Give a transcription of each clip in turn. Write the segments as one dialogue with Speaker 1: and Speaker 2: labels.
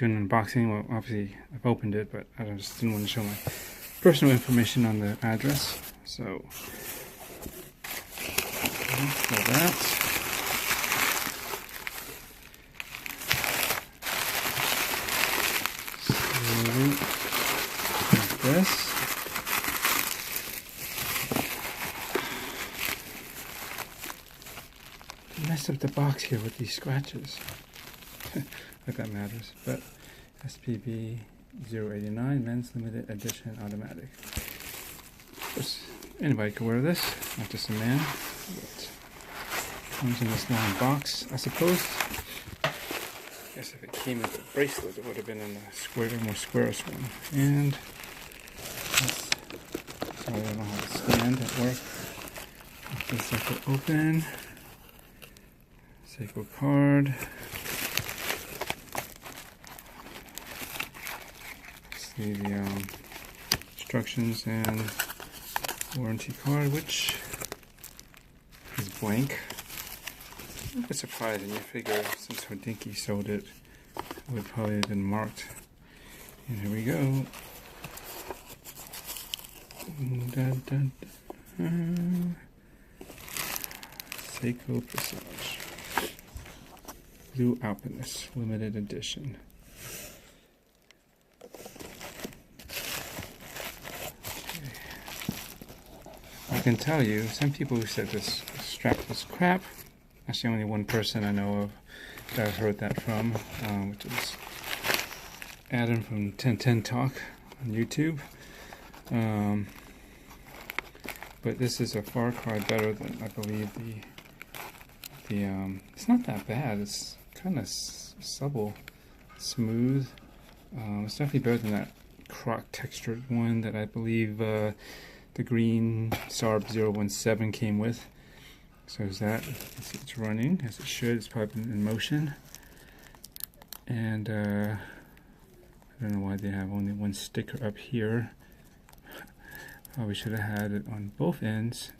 Speaker 1: doing an unboxing. Well, obviously I've opened it, but I just didn't want to show my personal information on the address. So that. Like this. I messed up the box here with these scratches. Like that matters. But SPB089 Men's Limited Edition Automatic. Of course, anybody could wear this, not just a man. But comes in this long box, I suppose. I guess if it came with a bracelet, it would have been in a square, more squarish one. And sorry, I don't know how to stand at work. This I could open. SEIKO card. See the instructions and warranty card, which is blank. I'm a bit surprised, and you figure since Hodinkee sold it, it would probably have been marked. And here we go. Dun, dun, dun. SEIKO Presage Blue Alpinist Limited Edition. Okay. I can tell you, some people who said this strap was crap. Actually, only one person I know of that I've heard that from, which is Adam from 1010 Talk on YouTube. But this is a far cry better than, I believe, the it's not that bad. It's kind of supple, smooth. It's definitely better than that croc textured one that I believe the green SARB 017 came with. So is that, you can see it's running as it should. It's probably been in motion. And I don't know why they have only one sticker up here. Probably should have had it on both ends.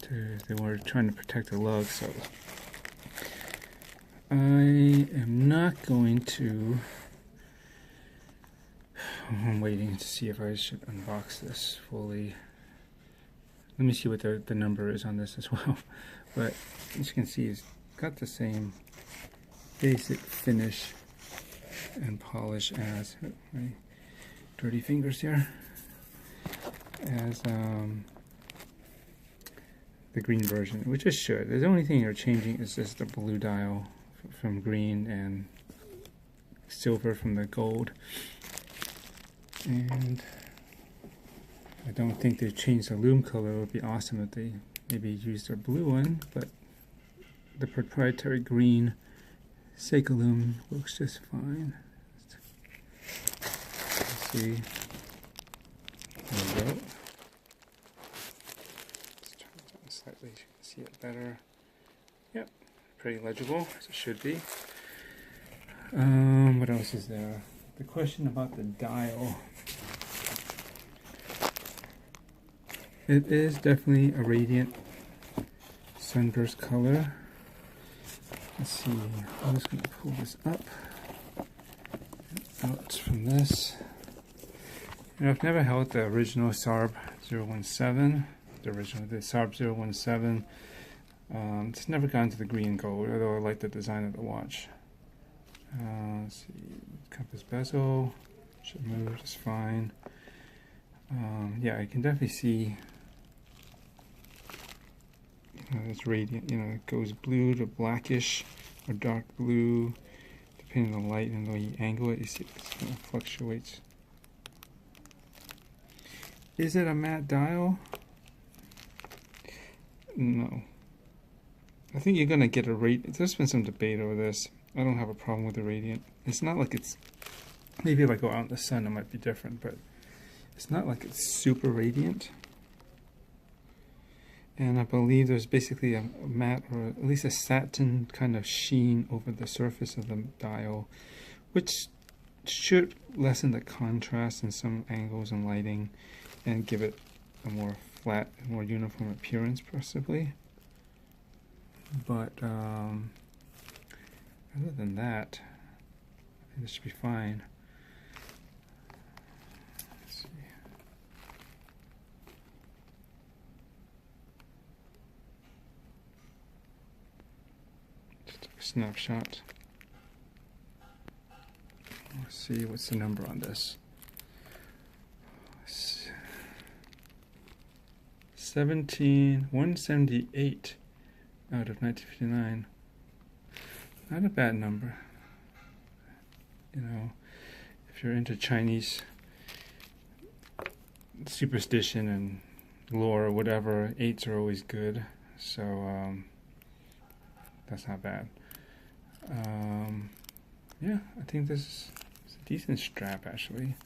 Speaker 1: They were trying to protect the lug. So I am not going to. I'm waiting to see if I should unbox this fully. Let me see what the number is on this as well. But as you can see, it's got the same basic finish and polish as my dirty fingers here, as the green version, which it should. The only thing you're changing is just the blue dial from green and silver from the gold. And I don't think they've changed the loom color. It would be awesome if they maybe used their blue one, but the proprietary green SEIKO loom works just fine. Let's see. There we go. Let's turn it down slightly so you can see it better. Yep, pretty legible, as it should be. What else is there? The question about the dial. It is definitely a radiant sunburst color. Let's see, I'm just going to pull this up out from this. You know, I've never held the original SARB 017, the SARB 017. It's never gone to the green gold, although I like the design of the watch. Let's see, compass bezel should move just fine. Yeah, I can definitely see. It's radiant, you know, it goes blue to blackish or dark blue, depending on the light and the way you angle it. You see it kind of fluctuates. Is it a matte dial? No. I think you're going to get a radiant. There's been some debate over this. I don't have a problem with the radiant. It's not like it's, maybe if I go out in the sun it might be different, but it's not like it's super radiant. And I believe there's basically a matte, or at least a satin kind of sheen over the surface of the dial, which should lessen the contrast in some angles and lighting and give it a more flat, more uniform appearance possibly. But other than that, I think this should be fine. snapshot. Let's see what's the number on this. 178 out of 1959. Not a bad number. You know, if you're into Chinese superstition and lore or whatever, 8s are always good. So that's not bad. Yeah, I think this is a decent strap actually.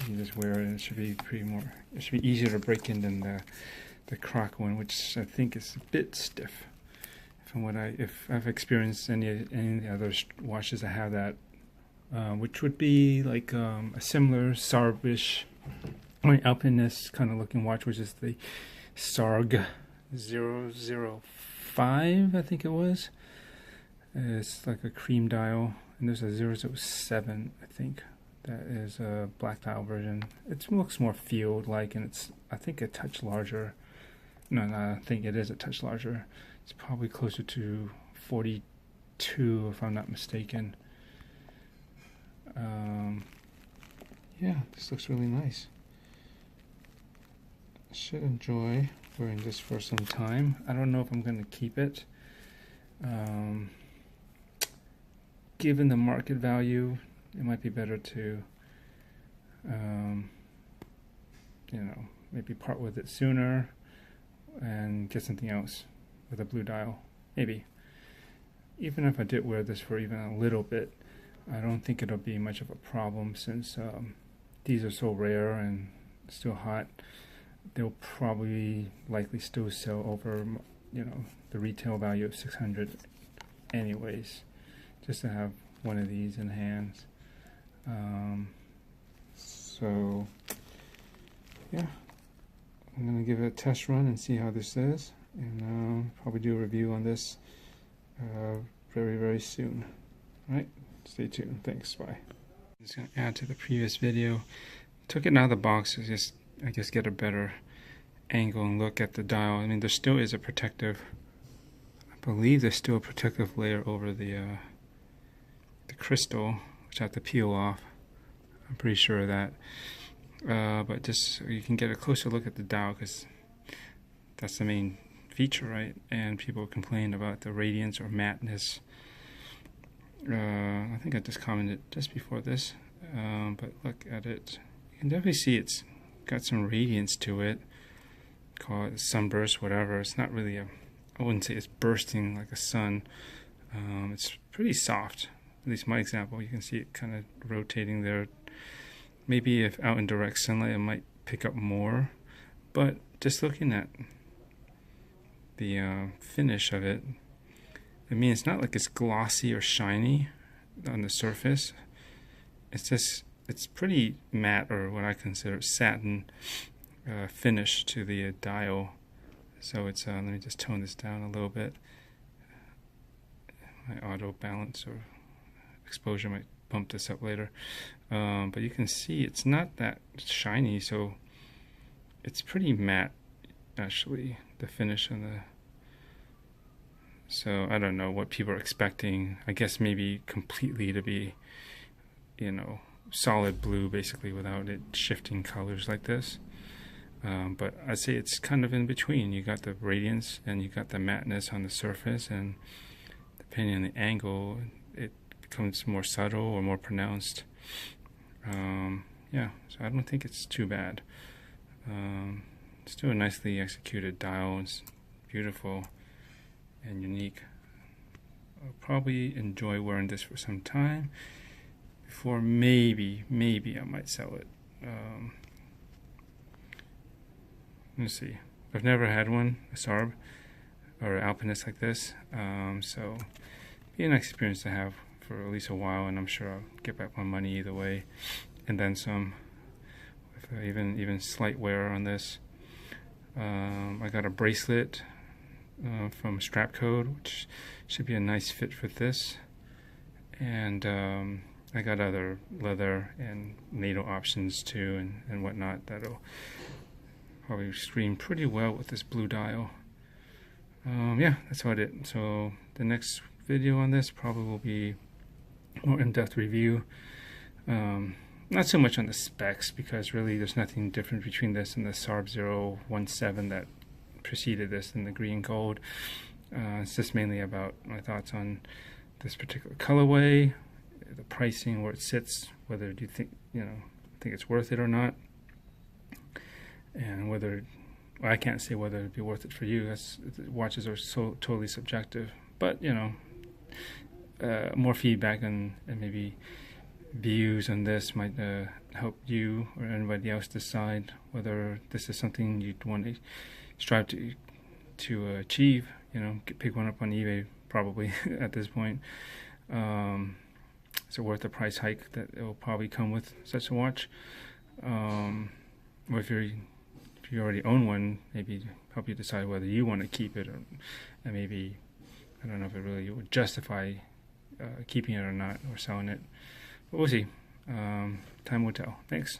Speaker 1: You just wear it and it should be it should be easier to break in than the Croc one, which I think is a bit stiff. From what if I've experienced any other watches that have that, which would be like a similar Sarbish or Alpinist kind of looking watch, which is the Sarg 005, I think it was. It's like a cream dial, and there's a 007, I think. That is a black dial version. It looks more field-like, and it's, I think, a touch larger. No, I think it is a touch larger. It's probably closer to 42, if I'm not mistaken. Yeah, this looks really nice. I should enjoy wearing this for some time. I don't know if I'm going to keep it. Given the market value, it might be better to, you know, maybe part with it sooner and get something else with a blue dial. Maybe. Even if I did wear this for even a little bit, I don't think it'll be much of a problem since these are so rare and still hot. They'll probably likely still sell over, you know, the retail value of $600 anyways, just to have one of these in hands. So yeah, I'm gonna give it a test run and see how this is, and probably do a review on this very soon. All right, stay tuned. Thanks. Bye. I'm just gonna add to the previous video. Took it out of the box to just, I guess, get a better angle and look at the dial. I mean, there still is a protective, I believe there's still a protective layer over the crystal, which I have to peel off. I'm pretty sure of that. But just so you can get a closer look at the dial, because that's the main feature, right? And people complain about the radiance or matteness. I think I just commented just before this, but look at it. You can definitely see it's got some radiance to it. Call it sunburst, whatever. It's not really I wouldn't say it's bursting like a sun. It's pretty soft. At least my example, you can see it kind of rotating there. Maybe if out in direct sunlight, it might pick up more. But just looking at the finish of it, I mean, it's not like it's glossy or shiny on the surface. It's just, it's pretty matte, or what I consider satin finish to the dial. So it's, let me just tone this down a little bit. My auto balance or exposure might bump this up later. But you can see it's not that shiny, so it's pretty matte, actually, the finish on the... So I don't know what people are expecting. I guess maybe completely to be, you know, solid blue, basically, without it shifting colors like this. But I'd say it's kind of in between. You got the radiance and you got the matteness on the surface, and depending on the angle, it becomes more subtle or more pronounced. Yeah, so I don't think it's too bad. It's still a nicely executed dial. It's beautiful and unique. I'll probably enjoy wearing this for some time before maybe I might sell it. Let's see. I've never had one, a Sarb or an Alpinist like this, so be an experience to have for at least a while, and I'm sure I'll get back my money either way, and then some, with even slight wear on this. I got a bracelet from Strap Code, which should be a nice fit for this, and I got other leather and NATO options too, and whatnot that'll probably screen pretty well with this blue dial. Yeah, that's about it. So the next video on this probably will be more in-depth review. Not so much on the specs, because really there's nothing different between this and the SARB017 that preceded this in the green gold. It's just mainly about my thoughts on this particular colorway, the pricing, where it sits, whether do you think it's worth it or not, and whether I can't say whether it'd be worth it for you. Watches are so totally subjective, but more feedback and maybe views on this might help you or anybody else decide whether this is something you'd want to strive to achieve. Pick one up on eBay probably at this point. Is it worth the price hike that it will probably come with such a watch? Or if you already own one, maybe help you decide whether you want to keep it, and maybe, I don't know if it really would justify keeping it or not, or selling it. But we'll see. Time will tell. Thanks.